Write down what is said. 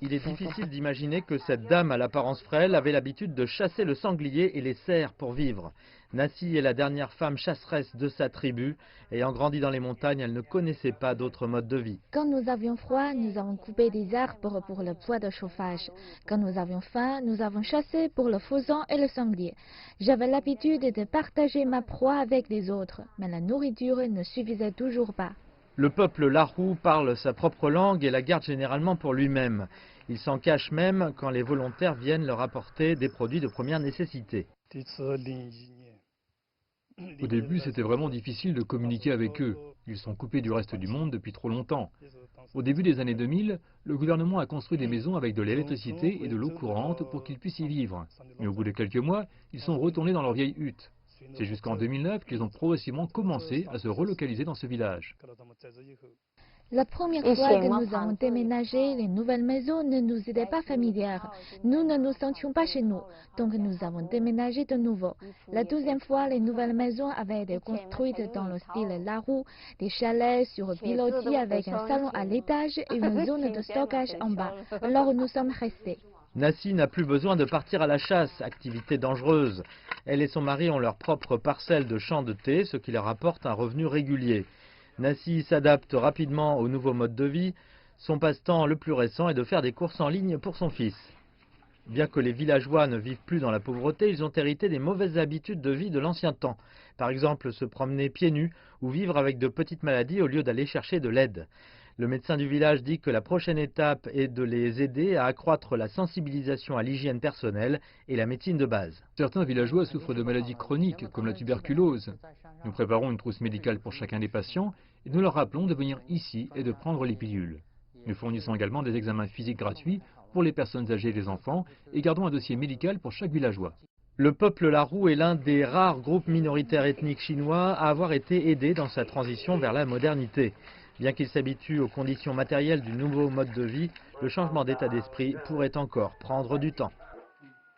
Il est difficile d'imaginer que cette dame à l'apparence frêle avait l'habitude de chasser le sanglier et les cerfs pour vivre. Nassi est la dernière femme chasseresse de sa tribu. Ayant grandi dans les montagnes, elle ne connaissait pas d'autre mode de vie. Quand nous avions froid, nous avons coupé des arbres pour le bois de chauffage. Quand nous avions faim, nous avons chassé pour le fausan et le sanglier. J'avais l'habitude de partager ma proie avec les autres, mais la nourriture ne suffisait toujours pas. Le peuple Larou parle sa propre langue et la garde généralement pour lui-même. Il s'en cache même quand les volontaires viennent leur apporter des produits de première nécessité. Au début, c'était vraiment difficile de communiquer avec eux. Ils sont coupés du reste du monde depuis trop longtemps. Au début des années 2000, le gouvernement a construit des maisons avec de l'électricité et de l'eau courante pour qu'ils puissent y vivre. Mais au bout de quelques mois, ils sont retournés dans leur vieille hutte. C'est jusqu'en 2009 qu'ils ont progressivement commencé à se relocaliser dans ce village. La première fois que nous avons déménagé, les nouvelles maisons ne nous étaient pas familières. Nous ne nous sentions pas chez nous, donc nous avons déménagé de nouveau. La deuxième fois, les nouvelles maisons avaient été construites dans le style Larou, des chalets sur pilotis avec un salon à l'étage et une zone de stockage en bas. Alors nous sommes restés. Nassi n'a plus besoin de partir à la chasse, activité dangereuse. Elle et son mari ont leur propre parcelle de champs de thé, ce qui leur apporte un revenu régulier. Nassi s'adapte rapidement au nouveau mode de vie. Son passe-temps le plus récent est de faire des courses en ligne pour son fils. Bien que les villageois ne vivent plus dans la pauvreté, ils ont hérité des mauvaises habitudes de vie de l'ancien temps. Par exemple, se promener pieds nus ou vivre avec de petites maladies au lieu d'aller chercher de l'aide. Le médecin du village dit que la prochaine étape est de les aider à accroître la sensibilisation à l'hygiène personnelle et la médecine de base. Certains villageois souffrent de maladies chroniques comme la tuberculose. Nous préparons une trousse médicale pour chacun des patients et nous leur rappelons de venir ici et de prendre les pilules. Nous fournissons également des examens physiques gratuits pour les personnes âgées et les enfants et gardons un dossier médical pour chaque villageois. Le peuple Larou est l'un des rares groupes minoritaires ethniques chinois à avoir été aidé dans sa transition vers la modernité. Bien qu'il s'habitue aux conditions matérielles du nouveau mode de vie, le changement d'état d'esprit pourrait encore prendre du temps.